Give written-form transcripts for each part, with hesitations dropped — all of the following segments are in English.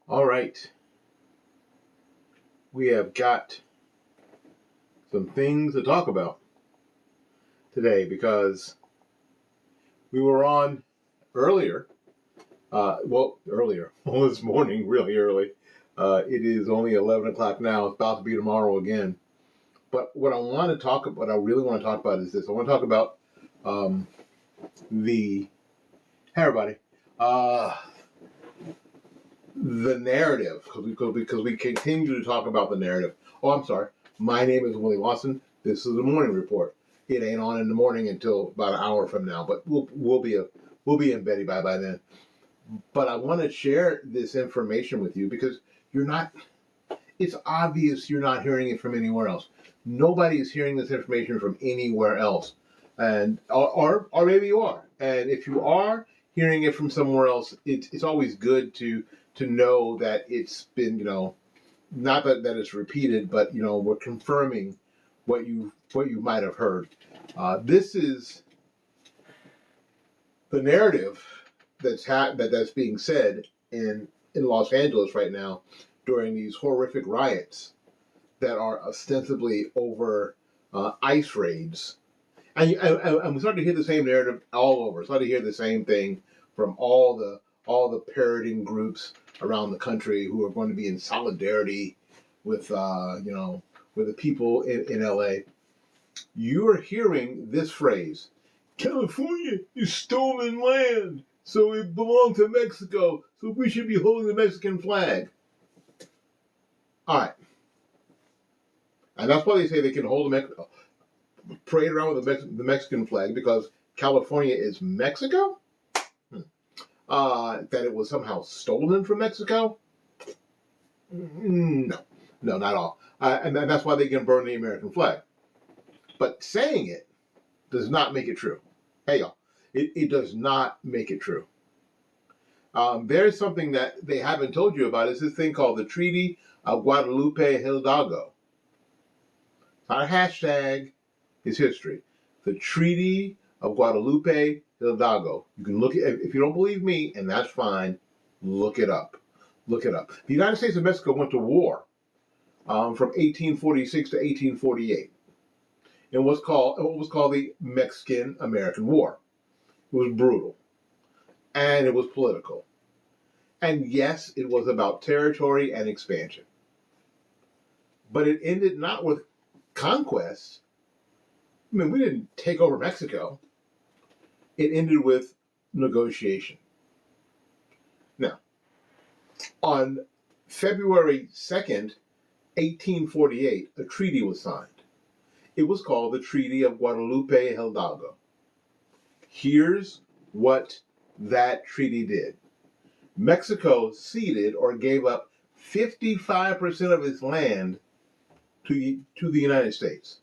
All right. We have got some things to talk about today because we were on earlier. Earlier. Well, this morning, really early. It is only 11 o'clock now. It's about to be tomorrow again. But what I really want to talk about is this. I want to talk about the, hey everybody, the narrative, because we continue to talk about the narrative. Oh, I'm sorry. My name is Willie Lawson. This is the morning report. It ain't on in the morning until about an hour from now, but we'll be in bed by then. But I want to share this information with you because it's obvious you're not hearing it from anywhere else. Nobody is hearing this information from anywhere else. And or maybe you are. And if you are hearing it from somewhere else, it's always good to know that it's been, not that it's repeated, but we're confirming what you might have heard. This is the narrative that's being said in Los Angeles right now during these horrific riots that are ostensibly over ICE raids. And we start to hear the same narrative all over. Start to hear the same thing from all the parroting groups around the country who are going to be in solidarity with with the people in LA. You are hearing this phrase: California is stolen land, so it belonged to Mexico, so we should be holding the Mexican flag. All right. And that's why they say they can hold parade around with the Mexican flag, because California is Mexico? That it was somehow stolen from Mexico? No, not at all. And that's why they can burn the American flag. But saying it does not make it true. Hey, y'all, it does not make it true. There's something that they haven't told you about. It's this thing called the Treaty of Guadalupe Hidalgo. It's not a hashtag. It's history. The Treaty of Guadalupe Hidalgo. You can look at, if you don't believe me, and that's fine, look it up. Look it up. The United States and Mexico went to war from 1846 to 1848. In what was called the Mexican-American War. It was brutal. And it was political. And yes, it was about territory and expansion. But it ended not with conquest. I mean, we didn't take over Mexico. It ended with negotiation. Now, on February 2nd, 1848, a treaty was signed. It was called the Treaty of Guadalupe Hidalgo. Here's what that treaty did. Mexico ceded or gave up 55% of its land to the United States.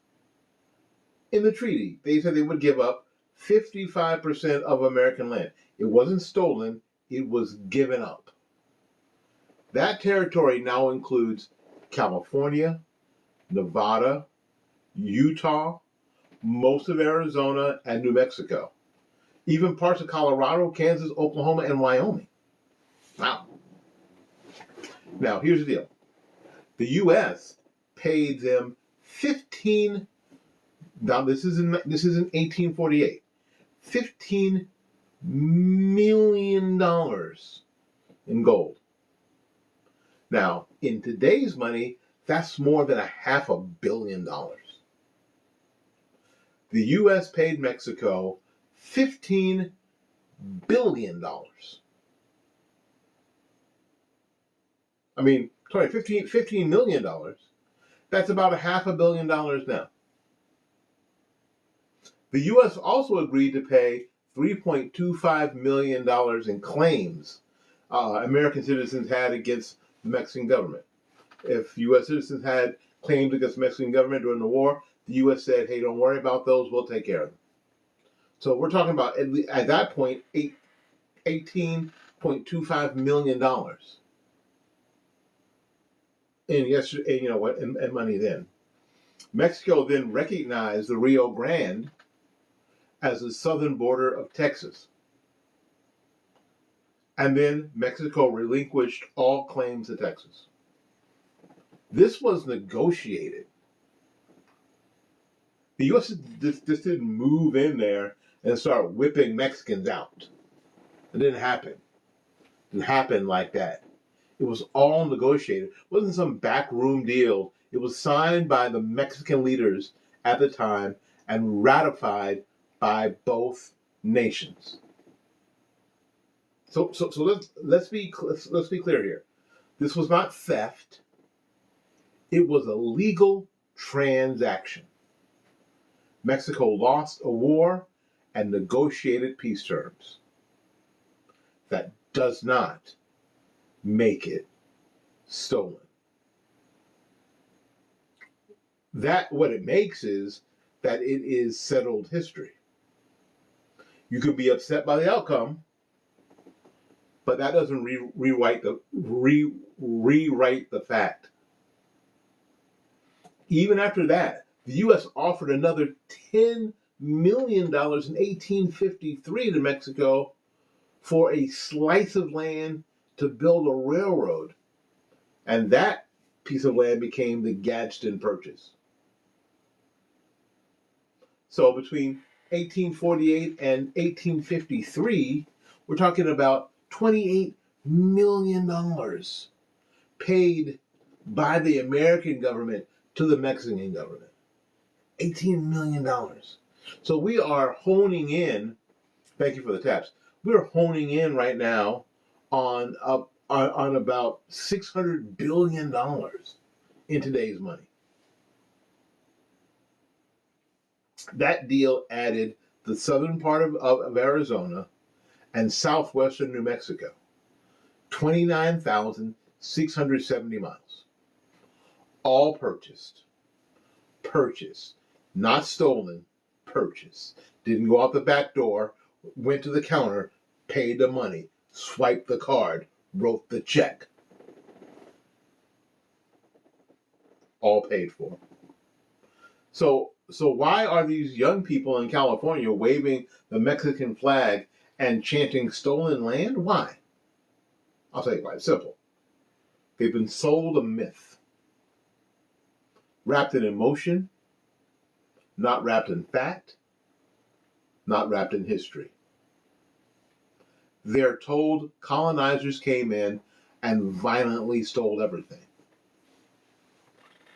In the treaty, they said they would give up 55% of American land. It wasn't stolen, it was given up. That territory now includes California, Nevada, Utah, most of Arizona, and New Mexico. Even parts of Colorado, Kansas, Oklahoma, and Wyoming. Wow. Now, here's the deal. The U.S. paid them now this is in 1848, $15 million in gold. Now, in today's money, that's more than $500 million. The U.S. paid Mexico $15 billion. I mean, sorry, $15 million. That's about $500 million now. The U.S. also agreed to pay $3.25 million in claims American citizens had against the Mexican government. If U.S. citizens had claims against the Mexican government during the war, the U.S. said, hey, don't worry about those, we'll take care of them. So we're talking about, at that point, $18.25 million in money then. Mexico then recognized the Rio Grande as the southern border of Texas. And then Mexico relinquished all claims to Texas. This was negotiated. The U.S. just didn't move in there and start whipping Mexicans out. It didn't happen. It didn't happen like that. It was all negotiated. It wasn't some backroom deal. It was signed by the Mexican leaders at the time and ratified by both nations. So let's be clear here. This was not theft. It was a legal transaction. Mexico lost a war and negotiated peace terms. That does not make it stolen. That what it makes is that it is settled history. You could be upset by the outcome, but that doesn't rewrite the fact. Even after that, the U.S. offered another $10 million in 1853 to Mexico for a slice of land to build a railroad. And that piece of land became the Gadsden Purchase. So between 1848 and 1853, we're talking about $28 million paid by the American government to the Mexican government. $18 million. So we are honing in, thank you for the taps, we're honing in right now on about $600 billion in today's money. That deal added the southern part of Arizona and southwestern New Mexico, 29,670 miles. All purchased, not stolen, purchased. Didn't go out the back door, went to the counter, paid the money, swiped the card, wrote the check. All paid for. So why are these young people in California waving the Mexican flag and chanting stolen land? Why? I'll tell you why. It's simple. They've been sold a myth. Wrapped in emotion, not wrapped in fact, not wrapped in history. They're told colonizers came in and violently stole everything.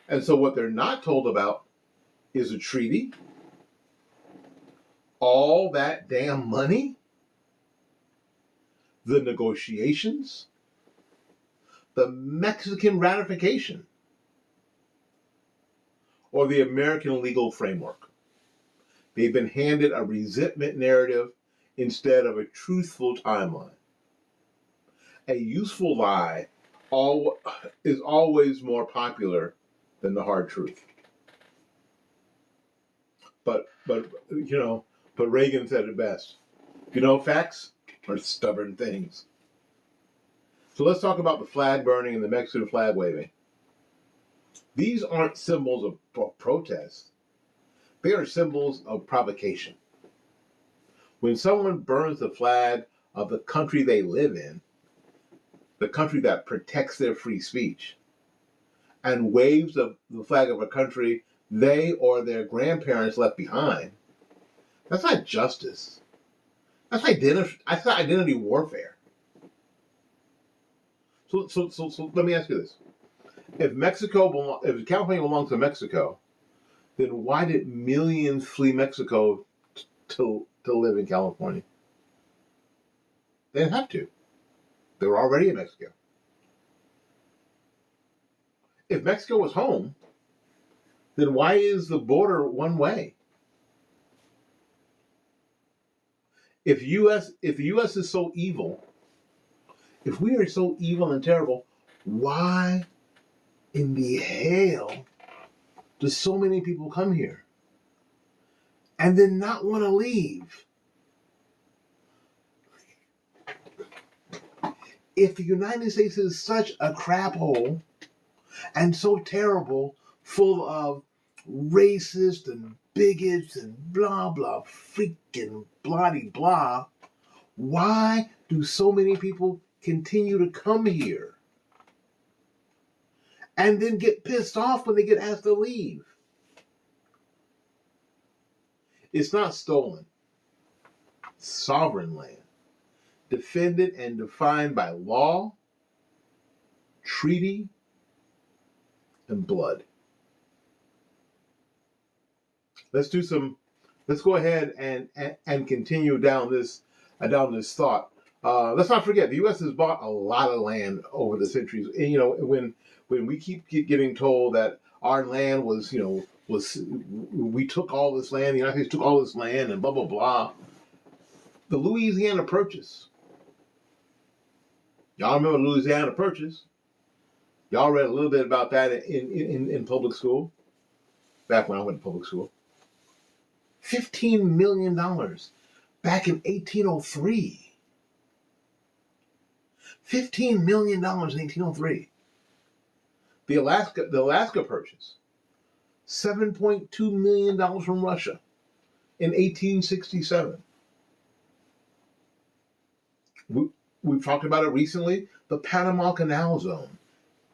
And so what they're not told about is a treaty, all that damn money, the negotiations, the Mexican ratification, or the American legal framework. They've been handed a resentment narrative instead of a truthful timeline. A useful lie is always more popular than the hard truth. But Reagan said it best. Facts are stubborn things. So let's talk about the flag burning and the Mexican flag waving. These aren't symbols of protest. They are symbols of provocation. When someone burns the flag of the country they live in, the country that protects their free speech, and waves the flag of a country they or their grandparents left behind, that's not justice. That's identity warfare. So let me ask you this. If California belongs to Mexico, then why did millions flee Mexico to live in California? They didn't have to. They were already in Mexico. If Mexico was home, then why is the border one way? If the U.S. is so evil, if we are so evil and terrible, why in the hell do so many people come here and then not want to leave? If the United States is such a crap hole and so terrible, full of racists and bigots and blah, blah, freaking bloody blah, Why do so many people continue to come here and then get pissed off when they get asked to leave? It's not stolen. It's sovereign land, defended and defined by law, treaty, and blood. Let's go ahead and continue down this thought. Let's not forget, the U.S. has bought a lot of land over the centuries. And, you know, when we keep getting told that our land was we took all this land, the United States took all this land, and blah blah blah. The Louisiana Purchase. Y'all remember the Louisiana Purchase? Y'all read a little bit about that in public school, back when I went to public school. $15 million back in 1803. $15 million in 1803. The Alaska Purchase, $7.2 million from Russia in 1867. We've talked about it recently. The Panama Canal Zone,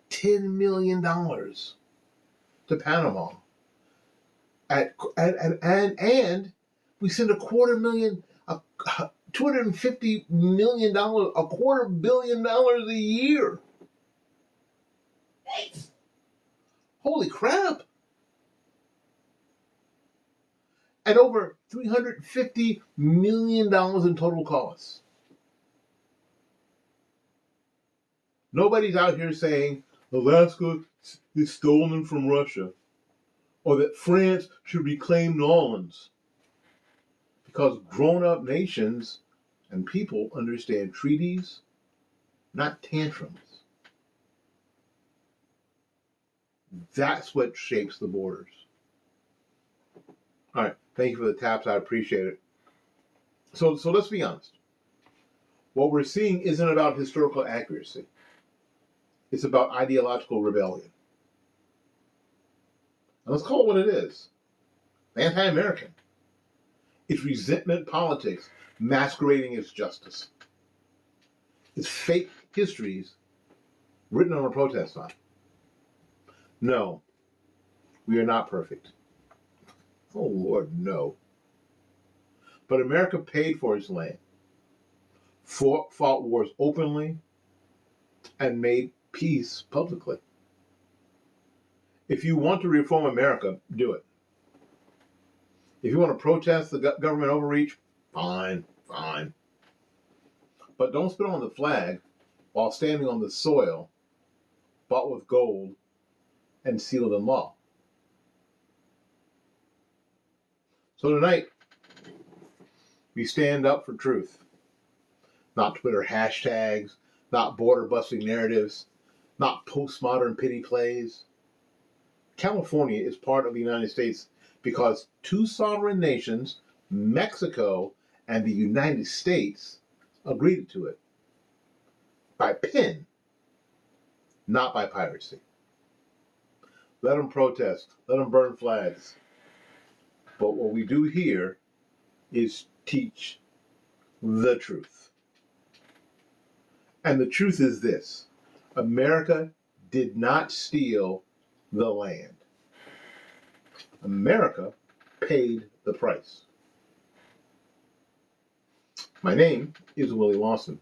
$10 million to Panama. And we send $250 million, $250 million a year. Holy crap! And over $350 million in total costs. Nobody's out here saying Alaska is stolen from Russia, or that France should reclaim New Orleans, because grown-up nations and people understand treaties, not tantrums. That's what shapes the borders. All right, thank you for the taps. I appreciate it. So let's be honest. What we're seeing isn't about historical accuracy. It's about ideological rebellion. And let's call it what it is. Anti-American. It's resentment politics masquerading as justice. It's fake histories written on a protest sign. No, we are not perfect. Oh, Lord, no. But America paid for its land, fought wars openly, and made peace publicly. If you want to reform America, do it. If you want to protest the government overreach, fine. But don't spit on the flag while standing on the soil bought with gold and sealed in law. So tonight, we stand up for truth. Not Twitter hashtags, not border-busting narratives, not postmodern pity plays. California is part of the United States because two sovereign nations, Mexico and the United States, agreed to it. By pen, not by piracy. Let them protest. Let them burn flags. But what we do here is teach the truth. And the truth is this. America did not steal the land. America paid the price. My name is Willie Lawson.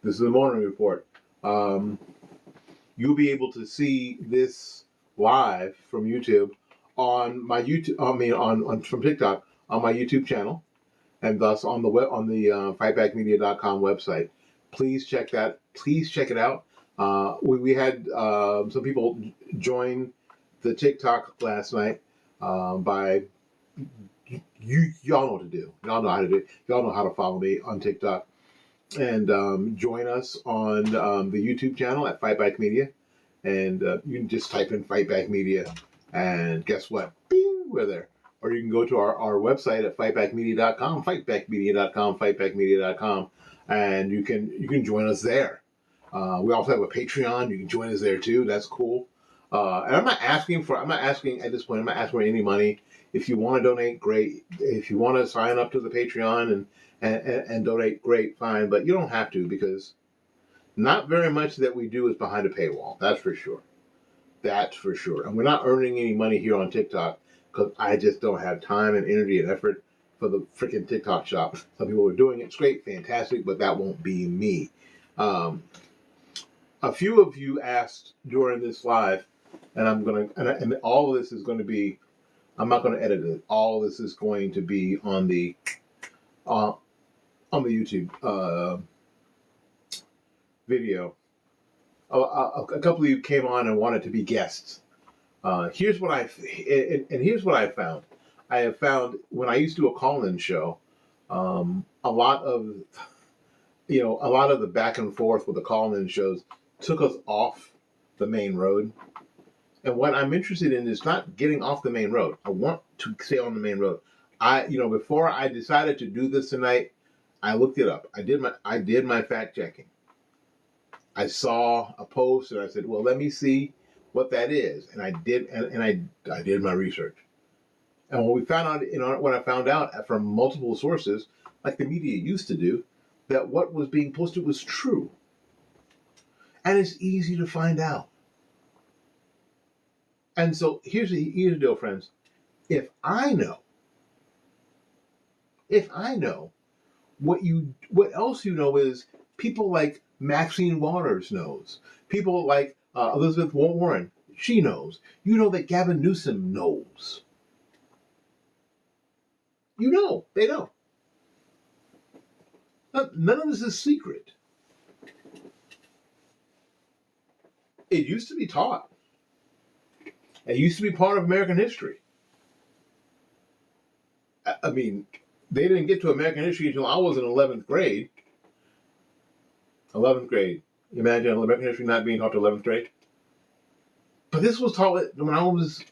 This is the Morning Report. You'll be able to see this live from YouTube on my YouTube. From TikTok on my YouTube channel, and thus on the web on the fightbackmedia.com website. Please check that. Please check it out. We had some people join the TikTok last night. By y'all know what to do. Y'all know how to do it. Y'all know how to follow me on TikTok. And join us on the YouTube channel at Fightback Media. And you can just type in Fightback Media, and guess what? Bing, we're there. Or you can go to our website at fightbackmedia.com, fightbackmedia.com, and you can join us there. We also have a Patreon. You can join us there too. That's cool. And I'm not asking at this point, I'm not asking for any money. If you want to donate, great. If you want to sign up to the Patreon and donate, great, fine. But you don't have to, because not very much that we do is behind a paywall. That's for sure. That's for sure. And we're not earning any money here on TikTok because I just don't have time and energy and effort for the freaking TikTok shop. Some people are doing it. It's great, fantastic, but that won't be me. A few of you asked during this live, and and all of this is going to be, I'm not going to edit it. All of this is going to be on the YouTube video. A couple of you came on and wanted to be guests. Here's what here's what I found. I have found when I used to do a call-in show, a lot of the back and forth with the call-in shows took us off the main road. And what I'm interested in is not getting off the main road. I want to stay on the main road. Before I decided to do this tonight, I looked it up. I did my fact checking. I saw a post and I said, well, let me see what that is. And I did, and I did my research. And what I found out from multiple sources, like the media used to do, that what was being posted was true. And it's easy to find out. And so here's the deal, friends. If I know what else you know is people like Maxine Waters knows. People like Elizabeth Warren, she knows. You know that Gavin Newsom knows. You know, they know. None of this is secret. It used to be taught. It used to be part of American history. I mean, they didn't get to American history until I was in 11th grade. 11th grade. Imagine American history not being taught to 11th grade. But this was taught when I was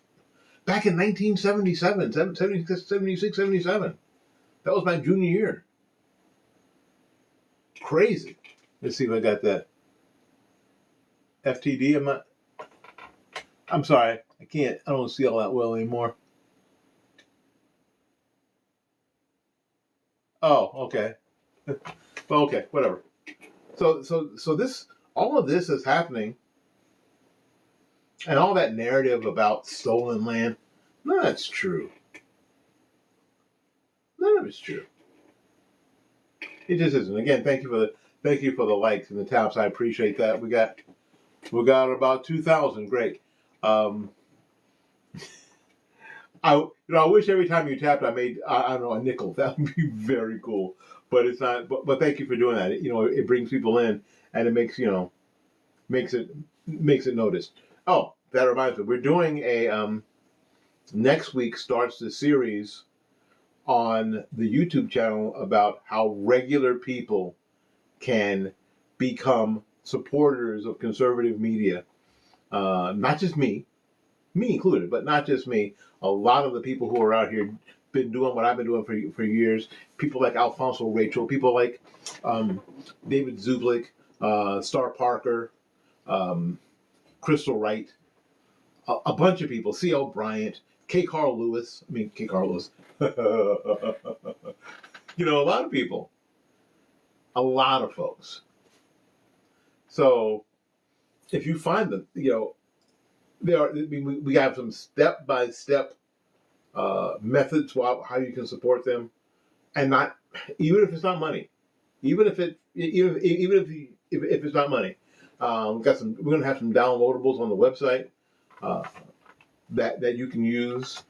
back in 1977, 76, 77. That was my junior year. Crazy. Let's see if I got that. FTD, I'm sorry. I don't see all that well anymore. Oh, okay. Well, okay, whatever. So all of this is happening, and all that narrative about stolen land, none of that's true. None of it's true. It just isn't. Again, thank you for the likes and the taps. I appreciate that. We got about 2,000. Great. I wish every time you tapped I made I don't know, a nickel. That would be very cool. But it's not. But thank you for doing that. It brings people in, and it makes it noticed. Oh, that reminds me. We're doing a next week starts the series on the YouTube channel about how regular people can become supporters of conservative media. Not just me included, but not just me. A lot of the people who are out here been doing what I've been doing for years. People like Alfonso Rachel, people like David Zublik, Star Parker, Crystal Wright, a bunch of people. C.L. Bryant, Carl Lewis. A lot of people. A lot of folks. So if you find them, we have some step-by-step methods how you can support them, and not even if it's not money, even if it's not money. We're gonna have some downloadables on the website that you can use,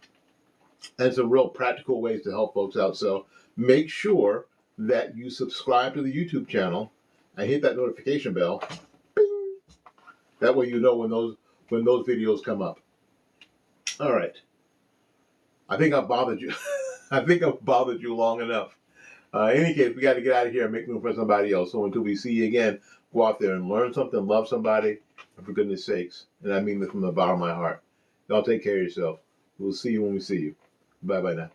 and some real practical ways to help folks out. So make sure that you subscribe to the YouTube channel and hit that notification bell. Bing! That way you know when those videos come up. All right. I think I've bothered you. I think I've bothered you long enough. In any case, we got to get out of here and make room for somebody else. So until we see you again, go out there and learn something, love somebody, and for goodness sakes, and I mean this from the bottom of my heart, y'all take care of yourself. We'll see you when we see you. Bye-bye now.